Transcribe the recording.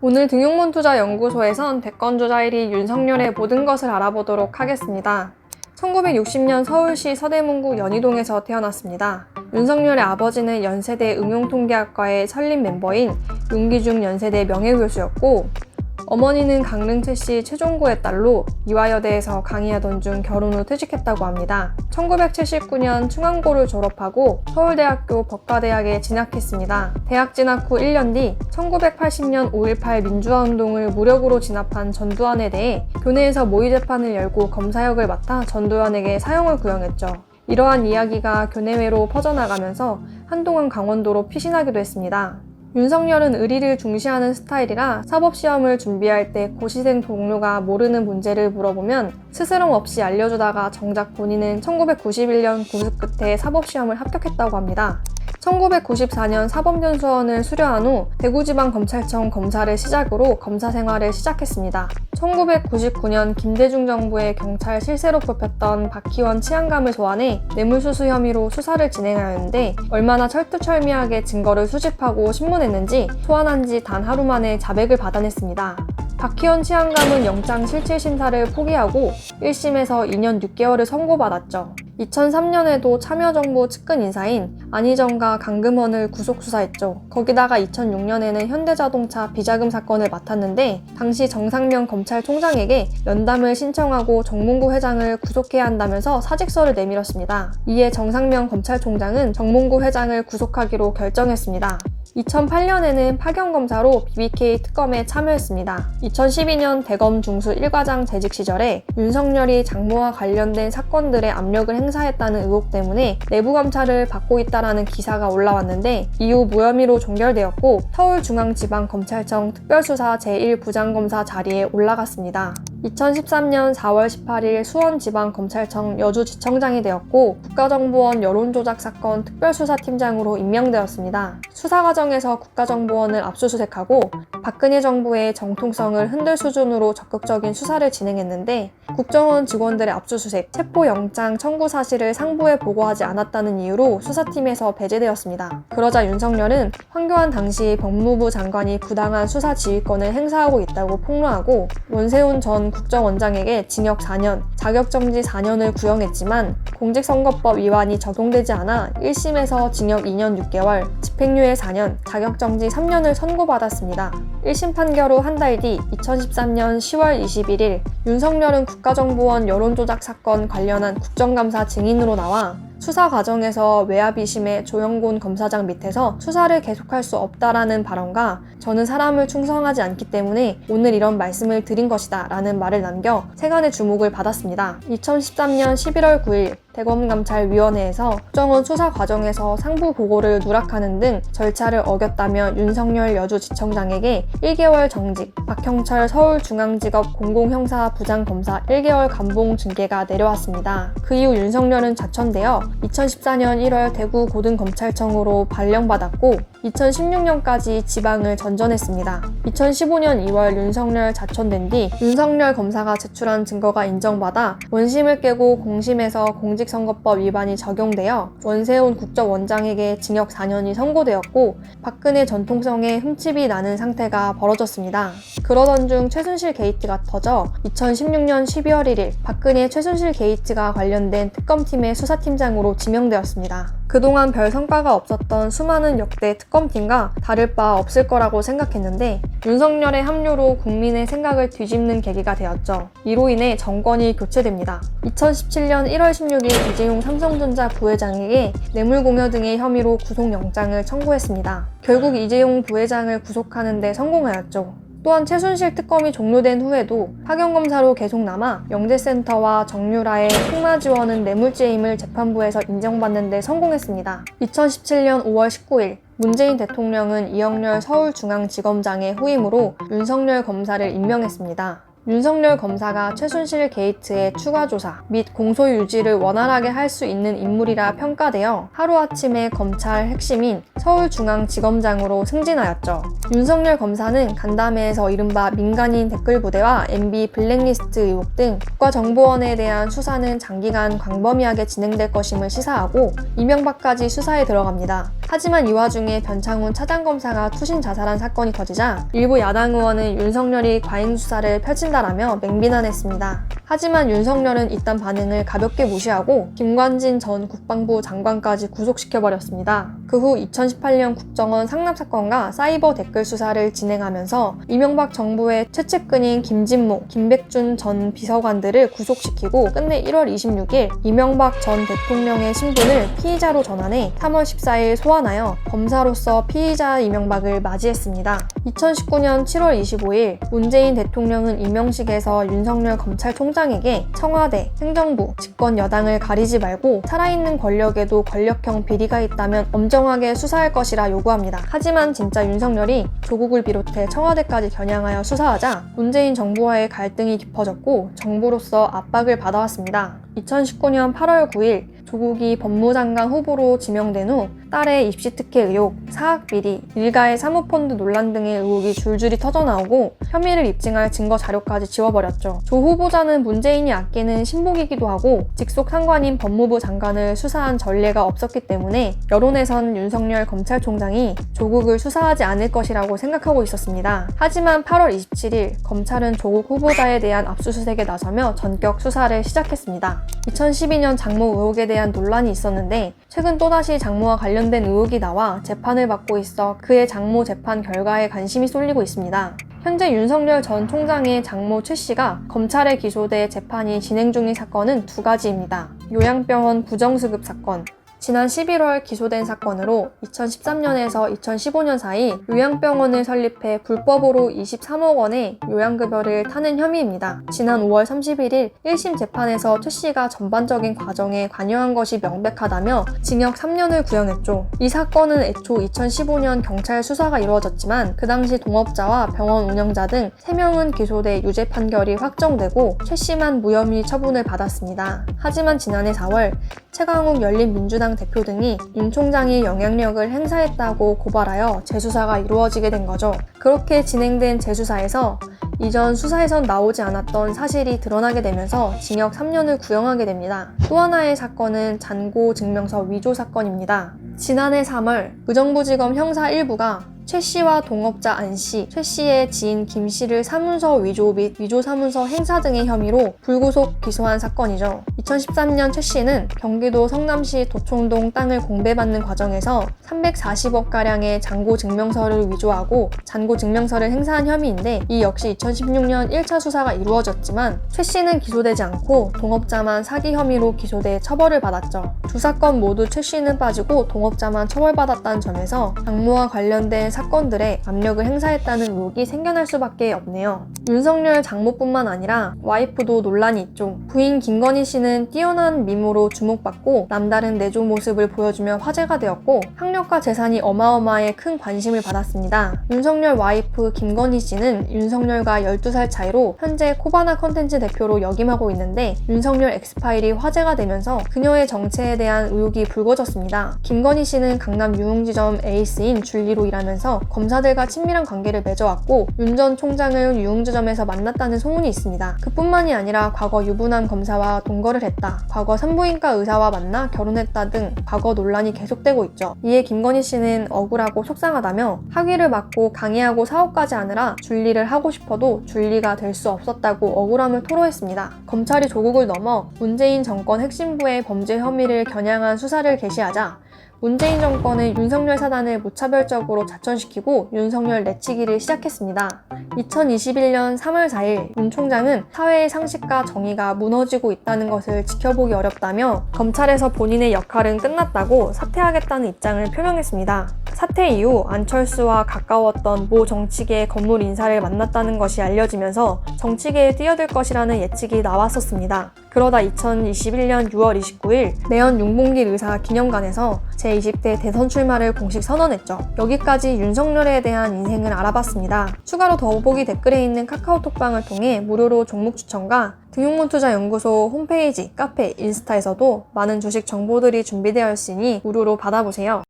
오늘 등용문투자연구소에선 대권주자 1위 윤석열의 모든 것을 알아보도록 하겠습니다. 1960년 서울시 서대문구 연희동에서 태어났습니다. 윤석열의 아버지는 연세대 응용통계학과의 설립 멤버인 윤기중 연세대 명예교수였고, 어머니는 강릉채씨 최종구의 딸로 이화여대에서 강의하던 중 결혼 후 퇴직했다고 합니다. 1979년 충암고를 졸업하고 서울대학교 법과대학에 진학했습니다. 대학 진학 후 1년 뒤 1980년 5.18 민주화운동을 무력으로 진압한 전두환에 대해 교내에서 모의재판을 열고 검사역을 맡아 전두환에게 사형을 구형했죠. 이러한 이야기가 교내외로 퍼져나가면서 한동안 강원도로 피신하기도 했습니다. 윤석열은 의리를 중시하는 스타일이라 사법시험을 준비할 때 고시생 동료가 모르는 문제를 물어보면 스스럼 없이 알려주다가 정작 본인은 1991년 구습 끝에 사법시험을 합격했다고 합니다. 1994년 사법연수원을 수료한 후 대구지방검찰청 검사를 시작으로 검사 생활을 시작했습니다. 1999년 김대중 정부의 경찰 실세로 뽑혔던 박희원 치안감을 소환해 뇌물수수 혐의로 수사를 진행하였는데 얼마나 철두철미하게 증거를 수집하고 신문했는지 소환한 지 단 하루 만에 자백을 받아냈습니다. 박희원 치안감은 영장 실질심사를 포기하고 1심에서 2년 6개월을 선고받았죠. 2003년에도 참여정부 측근 인사인 안희정과 강금원을 구속수사했죠. 거기다가 2006년에는 현대자동차 비자금 사건을 맡았는데 당시 정상면 검찰총장에게 면담을 신청하고 정몽구 회장을 구속해야 한다면서 사직서를 내밀었습니다. 이에 정상면 검찰총장은 정몽구 회장을 구속하기로 결정했습니다. 2008년에는 파견검사로 BBK 특검에 참여했습니다. 2012년 대검 중수 1과장 재직 시절에 윤석열이 장모와 관련된 사건들의 압력을 행사했다는 의혹 때문에 내부 감찰을 받고 있다라는 기사가 올라왔는데 이후 무혐의로 종결되었고 서울중앙지방검찰청 특별수사 제1부장검사 자리에 올라갔습니다. 2013년 4월 18일 수원지방검찰청 여주지청장이 되었고 국가정보원 여론조작 사건 특별수사팀장으로 임명되었습니다. 수사 과정에서 국가정보원을 압수수색하고 박근혜 정부의 정통성을 흔들 수준으로 적극적인 수사를 진행했는데 국정원 직원들의 압수수색, 체포영장 청구 사실을 상부에 보고하지 않았다는 이유로 수사팀에서 배제되었습니다. 그러자 윤석열은 황교안 당시 법무부 장관이 부당한 수사 지휘권을 행사하고 있다고 폭로하고 원세훈 전 국정원장에게 징역 4년, 자격정지 4년을 구형했지만 공직선거법 위반이 적용되지 않아 1심에서 징역 2년 6개월, 집행유예 4년, 자격정지 3년을 선고받았습니다. 1심 판결 후 한 달 뒤 2013년 10월 21일 윤석열은 국가정보원 여론조작 사건 관련한 국정감사 증인으로 나와 수사 과정에서 외압이심의 조영곤 검사장 밑에서 수사를 계속할 수 없다라는 발언과 저는 사람을 충성하지 않기 때문에 오늘 이런 말씀을 드린 것이다 라는 말을 남겨 세간의 주목을 받았습니다. 2013년 11월 9일 대검감찰위원회에서 국정원 수사 과정에서 상부 보고를 누락하는 등 절차를 어겼다며 윤석열 여주지청장에게 1개월 정직, 박형철 서울중앙지법 공공형사 부장검사 1개월 감봉 징계가 내려왔습니다. 그 이후 윤석열은 자천되어 2014년 1월 대구 고등검찰청으로 발령받았고 2016년까지 지방을 전전했습니다. 2015년 2월 윤석열 자천된 뒤 윤석열 검사가 제출한 증거가 인정받아 원심을 깨고 공심에서 공직선거법 위반이 적용되어 원세훈 국정원장에게 징역 4년이 선고되었고 박근혜 전통성에 흠집이 나는 상태가 벌어졌습니다. 그러던 중 최순실 게이트가 터져 2016년 12월 1일 박근혜 최순실 게이트가 관련된 특검팀의 수사팀장으로 지명되었습니다. 그동안 별 성과가 없었던 수많은 역대 특검팀과 다를 바 없을 거라고 생각했는데 윤석열의 합류로 국민의 생각을 뒤집는 계기가 되었죠. 이로 인해 정권이 교체됩니다. 2017년 1월 16일 이재용 삼성전자 부회장에게 뇌물공여 등의 혐의로 구속영장을 청구했습니다. 결국 이재용 부회장을 구속하는 데 성공하였죠. 또한 최순실 특검이 종료된 후에도 파견검사로 계속 남아 영재센터와 정유라의 승마 지원은 뇌물죄임을 재판부에서 인정받는 데 성공했습니다. 2017년 5월 19일 문재인 대통령은 이영렬 서울중앙지검장의 후임으로 윤석열 검사를 임명했습니다. 윤석열 검사가 최순실 게이트의 추가 조사 및 공소 유지를 원활하게 할 수 있는 인물이라 평가되어 하루아침에 검찰 핵심인 서울중앙지검장으로 승진하였죠. 윤석열 검사는 간담회에서 이른바 민간인 댓글부대와 MB 블랙리스트 의혹 등 국가정보원에 대한 수사는 장기간 광범위하게 진행될 것임을 시사하고 이명박까지 수사에 들어갑니다. 하지만 이 와중에 변창훈 차장검사가 투신 자살한 사건이 터지자 일부 야당 의원은 윤석열이 과잉 수사를 펼친다라며 맹비난했습니다. 하지만 윤석열은 이딴 반응을 가볍게 무시하고 김관진 전 국방부 장관까지 구속시켜버렸습니다. 그 후 2018년 국정원 상납 사건과 사이버 댓글 수사를 진행하면서 이명박 정부의 최측근인 김진모, 김백준 전 비서관들을 구속시키고 끝내 1월 26일 이명박 전 대통령의 신분을 피의자로 전환해 3월 14일 소환하여 검사로서 피의자 이명박을 맞이했습니다. 2019년 7월 25일 문재인 대통령은 임명식에서 윤석열 검찰총장에게 청와대, 행정부, 집권 여당을 가리지 말고 살아있는 권력에도 권력형 비리가 있다면 엄정하게 수사할 것이라 요구합니다. 하지만 진짜 윤석열이 조국을 비롯해 청와대까지 겨냥하여 수사하자 문재인 정부와의 갈등이 깊어졌고 정부로서 압박을 받아왔습니다. 2019년 8월 9일 조국이 법무장관 후보로 지명된 후 딸의 입시 특혜 의혹, 사학 비리, 일가의 사모펀드 논란 등의 의혹이 줄줄이 터져나오고 혐의를 입증할 증거 자료까지 지워버렸죠. 조 후보자는 문재인이 아끼는 신복이기도 하고 직속 상관인 법무부 장관을 수사한 전례가 없었기 때문에 여론에선 윤석열 검찰총장이 조국을 수사하지 않을 것이라고 생각하고 있었습니다. 하지만 8월 27일 검찰은 조국 후보자에 대한 압수수색에 나서며 전격 수사를 시작했습니다. 2012년 장모 의혹에 대한 논란이 있었는데 최근 또다시 장모와 관련된 의혹이 나와 재판을 받고 있어 그의 장모 재판 결과에 관심이 쏠리고 있습니다. 현재 윤석열 전 총장의 장모 최 씨가 검찰에 기소돼 재판이 진행 중인 사건은 두 가지입니다. 요양병원 부정수급 사건. 지난 11월 기소된 사건으로 2013년에서 2015년 사이 요양병원을 설립해 불법으로 23억 원의 요양급여를 타는 혐의입니다. 지난 5월 31일 1심 재판에서 최 씨가 전반적인 과정에 관여한 것이 명백하다며 징역 3년을 구형했죠. 이 사건은 애초 2015년 경찰 수사가 이루어졌지만 그 당시 동업자와 병원 운영자 등 3명은 기소돼 유죄 판결이 확정되고 최 씨만 무혐의 처분을 받았습니다. 하지만 지난해 4월 최강욱 열린민주당 대표 등이 윤 총장이 영향력을 행사했다고 고발하여 재수사가 이루어지게 된 거죠. 그렇게 진행된 재수사에서 이전 수사에선 나오지 않았던 사실이 드러나게 되면서 징역 3년을 구형하게 됩니다. 또 하나의 사건은 잔고 증명서 위조 사건입니다. 지난해 3월 의정부지검 형사 1부가 최 씨와 동업자 안 씨, 최 씨의 지인 김 씨를 사문서 위조 및 위조 사문서 행사 등의 혐의로 불구속 기소한 사건이죠. 2013년 최 씨는 경기도 성남시 도촌동 땅을 공배받는 과정에서 340억가량의 잔고 증명서를 위조하고 잔고 증명서를 행사한 혐의인데 이 역시 2016년 1차 수사가 이루어졌지만 최 씨는 기소되지 않고 동업자만 사기 혐의로 기소돼 처벌을 받았죠. 두 사건 모두 최 씨는 빠지고 동업자만 처벌받았다는 점에서 장모와 관련된 사건들에 압력을 행사했다는 의혹이 생겨날 수밖에 없네요. 윤석열 장모뿐만 아니라 와이프도 논란이 있죠. 부인 김건희 씨는 뛰어난 미모로 주목받고 남다른 내조 모습을 보여주며 화제가 되었고 학력과 재산이 어마어마해 큰 관심을 받았습니다. 윤석열 와이프 김건희 씨는 윤석열과 12살 차이로 현재 코바나 컨텐츠 대표로 역임하고 있는데 윤석열 엑스파일이 화제가 되면서 그녀의 정체에 대한 의혹이 불거졌습니다. 김건희 씨는 강남 유흥지점 에이스인 줄리로 일하면서 검사들과 친밀한 관계를 맺어왔고 윤 전 총장을 유흥지점에서 만났다는 소문이 있습니다. 그뿐만이 아니라 과거 유부남 검사와 동거를 했다, 과거 산부인과 의사와 만나 결혼했다 등 과거 논란이 계속되고 있죠. 이에 김건희 씨는 억울하고 속상하다며 학위를 맡고 강의하고 사업까지 하느라 줄리를 하고 싶어도 줄리가 될 수 없었다고 억울함을 토로했습니다. 검찰이 조국을 넘어 문재인 정권 핵심부의 범죄 혐의를 겨냥한 수사를 개시하자 문재인 정권은 윤석열 사단을 무차별적으로 자천시키고 윤석열 내치기를 시작했습니다. 2021년 3월 4일 윤 총장은 사회의 상식과 정의가 무너지고 있다는 것을 지켜보기 어렵다며 검찰에서 본인의 역할은 끝났다고 사퇴하겠다는 입장을 표명했습니다. 사퇴 이후 안철수와 가까웠던 모 정치계 건물 인사를 만났다는 것이 알려지면서 정치계에 뛰어들 것이라는 예측이 나왔었습니다. 그러다 2021년 6월 29일 내연 윤봉길 의사 기념관에서 제20대 대선 출마를 공식 선언했죠. 여기까지 윤석열에 대한 인생을 알아봤습니다. 추가로 더보기 댓글에 있는 카카오톡방을 통해 무료로 종목 추천과 등용문투자연구소 홈페이지, 카페, 인스타에서도 많은 주식 정보들이 준비되어 있으니 무료로 받아보세요.